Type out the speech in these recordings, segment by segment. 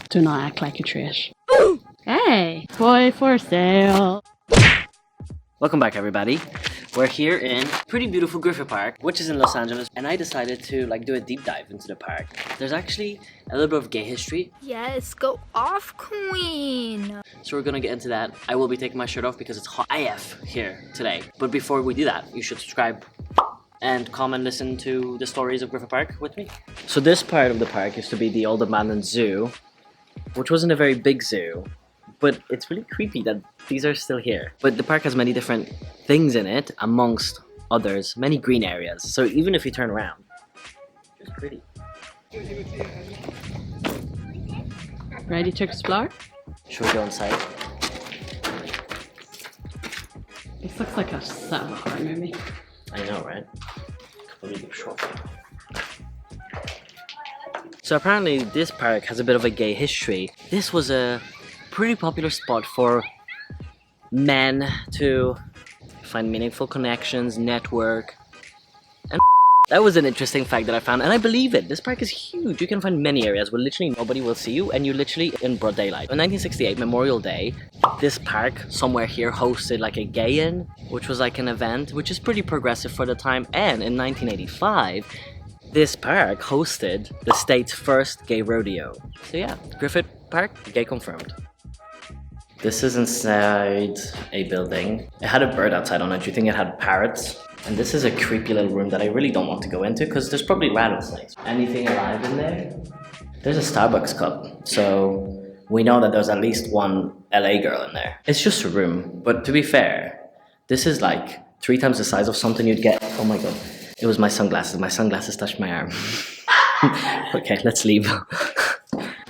Do not act like a trash. Hey, toy for sale. Welcome back, everybody. We're here in pretty beautiful Griffith Park, which is in Los Angeles, and I decided to do a deep dive into the park. There's actually a little bit of gay history. Yes, go off, queen. So we're gonna get into that. I will be taking my shirt off because it's hot AF here today. But before we do that, you should subscribe and come and listen to the stories of Griffith Park with me. So this part of the park used to be the old abandoned zoo, which wasn't a very big zoo, but it's really creepy that these are still here. But the park has many different things in it, amongst others, many green areas. So even if you turn around, it's pretty. Ready to explore? Should we go inside? This looks like a set of a horror movie. I know, right? So apparently this park has a bit of a gay history. This was a pretty popular spot for men to find meaningful connections, network, and that was an interesting fact that I found, and I believe it. This park is huge. You can find many areas where literally nobody will see you, and you're literally in broad daylight. On 1968, Memorial Day, this park somewhere here hosted like a gay-in, which was like an event, which is pretty progressive for the time. And in 1985, this park hosted the state's first gay rodeo. So yeah, Griffith Park, gay confirmed. This is inside a building. It had a bird outside on it. Do you think it had parrots? And this is a creepy little room that I really don't want to go into because there's probably rattlesnakes. Anything alive in there? There's a Starbucks cup. So we know that there's at least one LA girl in there. It's just a room. But to be fair, this is like 3 times the size of something you'd get. Oh my god. It was my sunglasses. My sunglasses touched my arm. Okay, let's leave.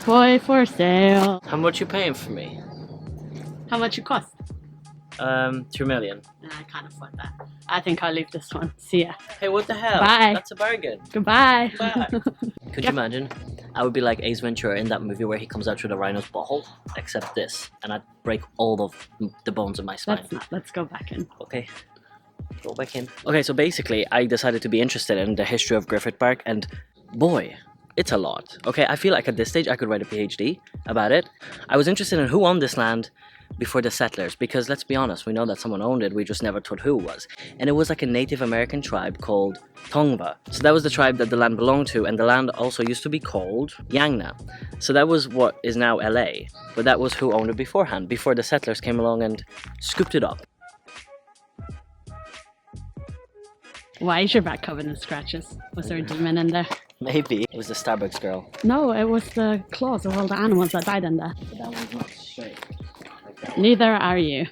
Toy for sale. How much you paying for me? How much it cost? 2 million. I can't afford that. I think I'll leave this one. See ya. Hey, what the hell? Bye. That's a bargain. Goodbye. Bye. Could you imagine? I would be like Ace Ventura in that movie where he comes out through the rhino's butthole, except this, and I'd break all of the bones in my spine. Let's go back in. Okay. Go back in. Okay, so basically, I decided to be interested in the history of Griffith Park, and boy, it's a lot. Okay, I feel like at this stage I could write a PhD about it. I was interested in who owned this land before the settlers, because let's be honest, we know that someone owned it, we just never thought who it was. And it was like a Native American tribe called Tongva. So that was the tribe that the land belonged to, and the land also used to be called Yangna. So that was what is now LA, but that was who owned it beforehand, before the settlers came along and scooped it up. Why is your back covered in scratches? Was there a demon in there? Maybe. It was the Starbucks girl. No, it was the claws of all the animals that died in there. But that one's not straight. Neither are you.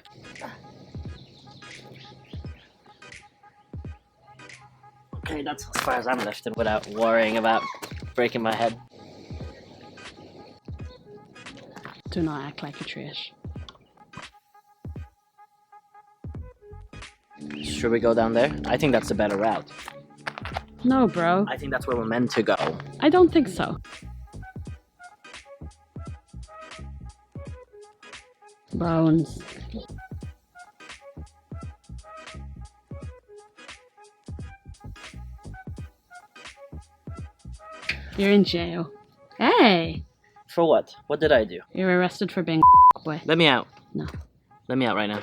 Okay, that's as far as I'm lifting without worrying about breaking my head. Do not act like a trash. Should we go down there? I think that's the better route. No, bro. I think that's where we're meant to go. I don't think so. Bones. You're in jail. Hey! For what? What did I do? You're arrested for being a boy. Let me out. No. Let me out right now.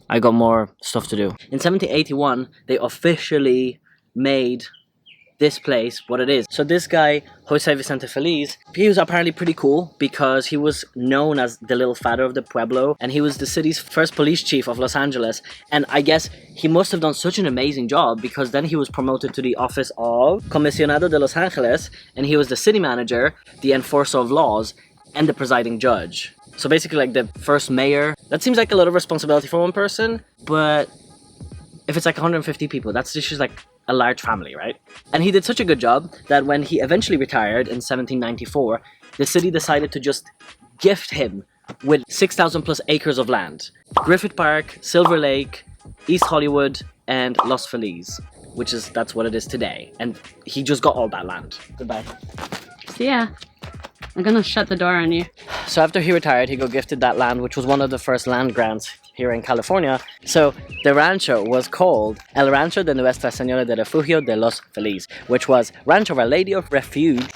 I got more stuff to do. In 1781, they officially made this place what it is. So this guy, Jose Vicente Feliz, he was apparently pretty cool because he was known as the little father of the pueblo, and he was the city's first police chief of Los Angeles. And I guess he must have done such an amazing job because then he was promoted to the office of Comisionado de Los Angeles, and he was the city manager, the enforcer of laws, and the presiding judge. So basically like the first mayor. That seems like a lot of responsibility for one person, but if it's like 150 people, that's just like a large family, right? And he did such a good job that when he eventually retired in 1794, the city decided to just gift him with 6,000 plus acres of land. Griffith Park, Silver Lake, East Hollywood, and Los Feliz, that's what it is today. And he just got all that land. Goodbye. See ya. I'm gonna shut the door on you. So after he retired, he got gifted that land, which was one of the first land grants here in California. So the rancho was called El Rancho de Nuestra Señora de Refugio de Los Feliz, which was Rancho Our Lady of Refuge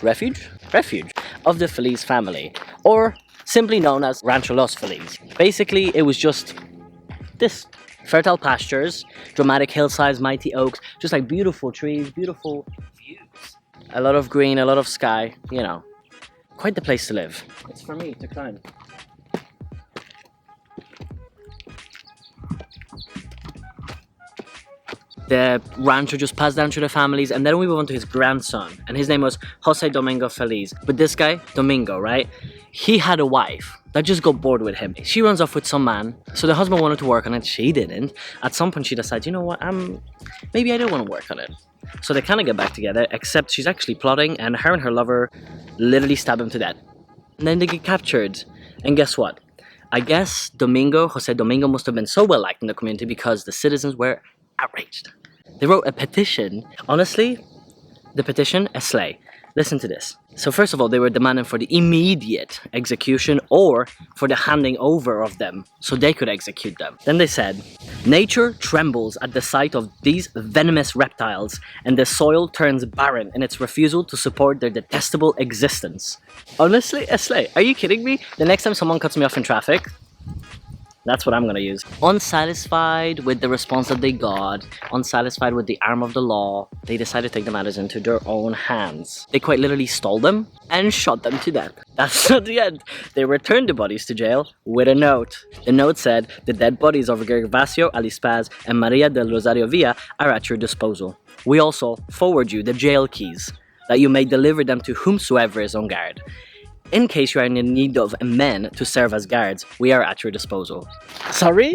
of the Feliz family, or simply known as Rancho Los Feliz. Basically, it was just this. Fertile pastures, dramatic hillsides, mighty oaks, just like beautiful trees, beautiful views. A lot of green, a lot of sky, you know. Quite the place to live. It's for me to climb. The rancho just passed down through the families, and then we move on to his grandson, and his name was Jose Domingo Feliz. But this guy, Domingo, right? He had a wife that just got bored with him. She runs off with some man, so the husband wanted to work on it, she didn't. At some point she decides, you know what, maybe I don't want to work on it. So they kind of get back together, except she's actually plotting, and her lover literally stab him to death. And then they get captured, and guess what? I guess Jose Domingo must have been so well liked in the community because the citizens were outraged. They wrote a petition. Honestly, the petition, a slay. Listen to this. So first of all, they were demanding for the immediate execution or for the handing over of them so they could execute them. Then they said, nature trembles at the sight of these venomous reptiles and the soil turns barren in its refusal to support their detestable existence. Honestly, a slay. Are you kidding me? The next time someone cuts me off in traffic, that's what I'm gonna use. Unsatisfied with the response that they got, unsatisfied with the arm of the law, they decided to take the matters into their own hands. They quite literally stole them and shot them to death. That's not the end. They returned the bodies to jail with a note. The note said, the dead bodies of Gervasio Alispaz and Maria del Rosario Villa are at your disposal. We also forward you the jail keys, that you may deliver them to whomsoever is on guard. In case you are in need of men to serve as guards, we are at your disposal. Sorry?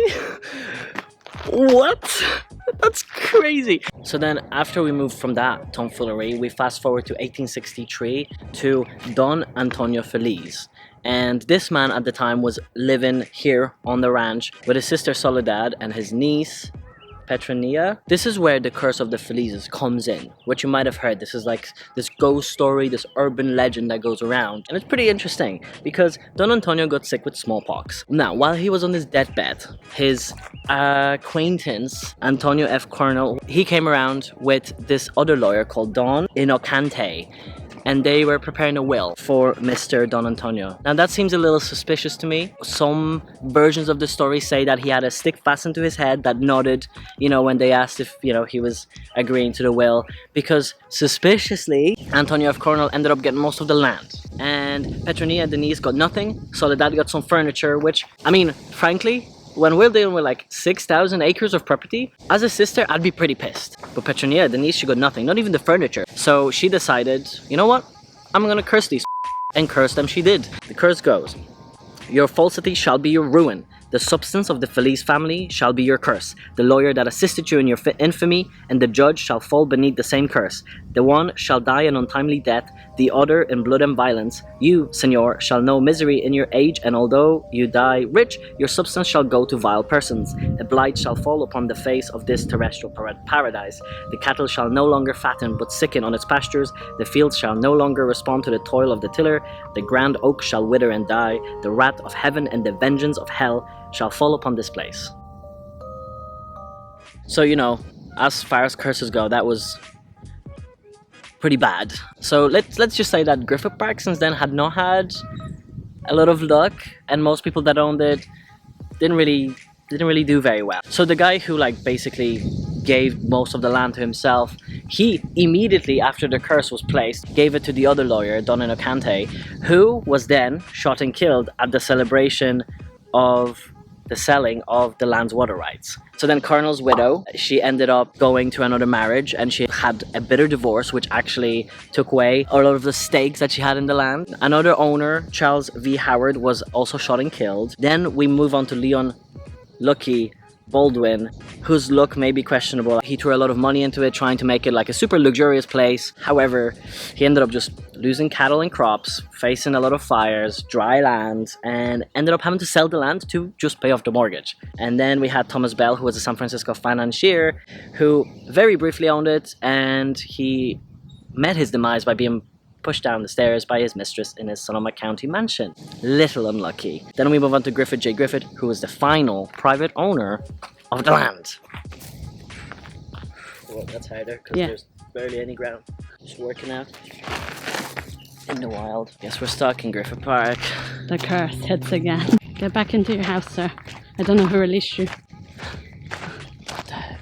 What? That's crazy. So then after we moved from that tomfoolery, we fast forward to 1863 to Don Antonio Feliz. And this man at the time was living here on the ranch with his sister Soledad and his niece Petronilla. This is where the curse of the Felizes comes in, which you might have heard. This is like this ghost story, this urban legend that goes around. And it's pretty interesting because Don Antonio got sick with smallpox. Now, while he was on his deathbed, his acquaintance, Antonio F. Cornell, he came around with this other lawyer called Don Inocante. And they were preparing a will for Mr. Don Antonio. Now that seems a little suspicious to me. Some versions of the story say that he had a stick fastened to his head that nodded, you know, when they asked if, you know, he was agreeing to the will. Because suspiciously, Antonio F. Cornell ended up getting most of the land. And Petronilla Denise got nothing. Soledad got some furniture, which, I mean, frankly, when we're dealing with like 6,000 acres of property, as a sister, I'd be pretty pissed. But Petronilla Denise, she got nothing, not even the furniture. So she decided, you know what? I'm gonna curse these and curse them she did. The curse goes, your falsity shall be your ruin. The substance of the Feliz family shall be your curse. The lawyer that assisted you in your infamy and the judge shall fall beneath the same curse. The one shall die an untimely death, the other in blood and violence. You, senor, shall know misery in your age, and although you die rich, your substance shall go to vile persons. A blight shall fall upon the face of this terrestrial paradise. The cattle shall no longer fatten but sicken on its pastures. The fields shall no longer respond to the toil of the tiller. The grand oak shall wither and die. The wrath of heaven and the vengeance of hell shall fall upon this place. So, you know, as far as curses go, that was pretty bad. So let's just say that Griffith Park since then had not had a lot of luck, and most people that owned it didn't really do very well. So the guy who like basically gave most of the land to himself, he immediately after the curse was placed gave it to the other lawyer, Don Inocante, who was then shot and killed at the celebration of the selling of the land's water rights. So then Colonel's widow, she ended up going to another marriage, and she had a bitter divorce which actually took away a lot of the stakes that she had in the land. Another owner, Charles V. Howard, was also shot and killed. Then we move on to Leon Lucky Baldwin, whose look may be questionable. He threw a lot of money into it, trying to make it like a super luxurious place. However, he ended up just losing cattle and crops, facing a lot of fires, dry land, and ended up having to sell the land to just pay off the mortgage. And then we had Thomas Bell, who was a San Francisco financier, who very briefly owned it, and he met his demise by being pushed down the stairs by his mistress in his Sonoma County mansion. Little unlucky. Then we move on to Griffith J. Griffith, who was the final private owner of the land. Well, that's harder because there's barely any ground. Just working out. in the wild. Guess we're stuck in Griffith Park. The curse hits again. Get back into your house, sir. I don't know who released you. What the heck?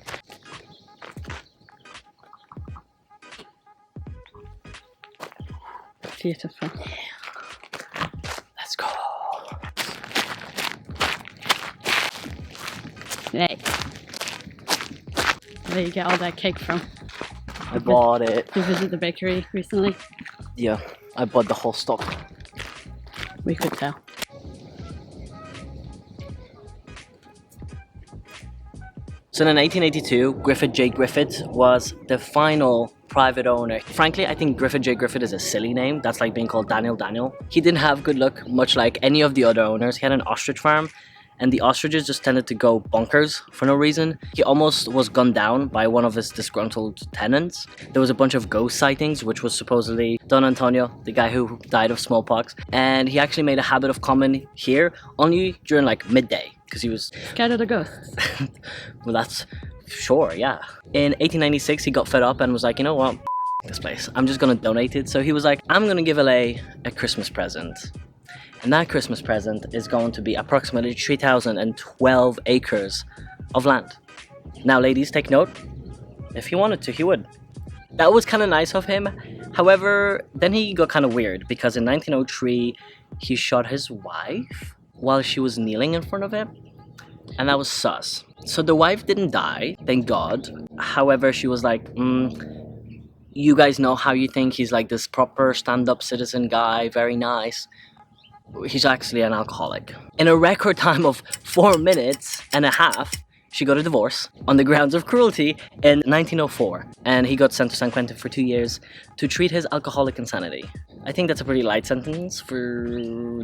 Beautiful. Let's go. Hey. Where you get all that cake from? I bought it. Did you visit the bakery recently? Yeah, I bought the whole stock. We could tell. So in 1982, Griffith J. Griffith was the final private owner. Frankly, I think Griffith J. Griffith is a silly name. That's like being called Daniel. He didn't have good luck, much like any of the other owners. He had an ostrich farm, and the ostriches just tended to go bonkers for no reason. He almost was gunned down by one of his disgruntled tenants. There was a bunch of ghost sightings, which was supposedly Don Antonio, the guy who died of smallpox. And he actually made a habit of coming here only during like midday, because he was Scared of the ghosts. well, that's sure, yeah. In 1896, he got fed up and was like, you know what, this place, I'm just gonna donate it. So he was like, I'm gonna give LA a Christmas present. And that Christmas present is going to be approximately 3,012 acres of land. Now, ladies, take note. If he wanted to, he would. That was kind of nice of him. However, then he got kind of weird because in 1903, he shot his wife while she was kneeling in front of him. And that was sus. So the wife didn't die, thank God. However, she was like, you guys know how you think he's like this proper stand-up citizen guy, very nice. He's actually an alcoholic. In a record time of 4 minutes and a half, she got a divorce on the grounds of cruelty in 1904. And he got sent to San Quentin for 2 years to treat his alcoholic insanity. I think that's a pretty light sentence for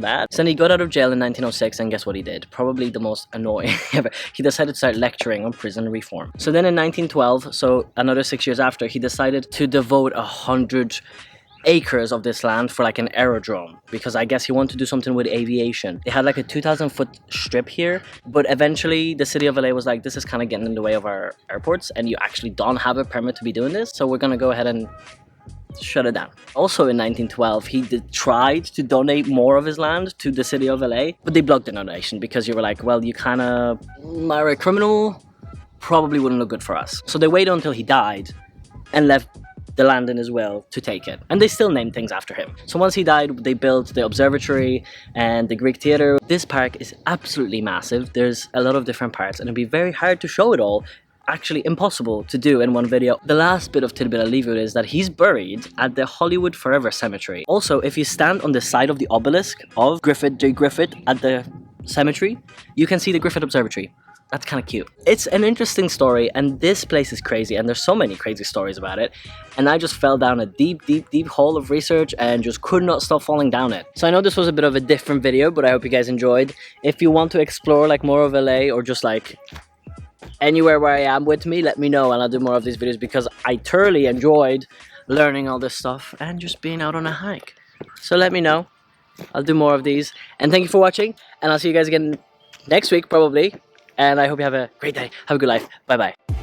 that. So then he got out of jail in 1906, and guess what he did? Probably the most annoying ever. He decided to start lecturing on prison reform. So then in 1912, so another 6 years after, he decided to devote 100 acres of this land for like an aerodrome, because I guess he wanted to do something with aviation. They had like a 2,000-foot strip here, but eventually the city of LA was like, this is kind of getting in the way of our airports, and you actually don't have a permit to be doing this, so we're gonna go ahead and shut it down. Also in 1912, he tried to donate more of his land to the city of LA, but they blocked the donation because you were like, well, you kind of are a criminal, probably wouldn't look good for us. So they waited until he died and left the land in his will to take it, and they still named things after him. So once he died, they built the observatory and the Greek theater. This park is absolutely massive. There's a lot of different parts, and it'd be very hard to show it all. Actually impossible to do in one video. The last bit of tidbit I'll leave you is that he's buried at the Hollywood Forever Cemetery. Also, if you stand on the side of the obelisk of Griffith J. Griffith at the cemetery, you can see the Griffith Observatory. That's kind of cute. It's an interesting story, and this place is crazy, and there's so many crazy stories about it, and I just fell down a deep hole of research and just could not stop falling down it. So I know this was a bit of a different video, but I hope you guys enjoyed. If you want to explore like more of LA, or just like anywhere where I am with me, let me know, and I'll do more of these videos, because I thoroughly enjoyed learning all this stuff and just being out on a hike. So let me know. I'll do more of these, and thank you for watching, and I'll see you guys again next week probably. And I hope you have a great day. Have a good life. Bye bye.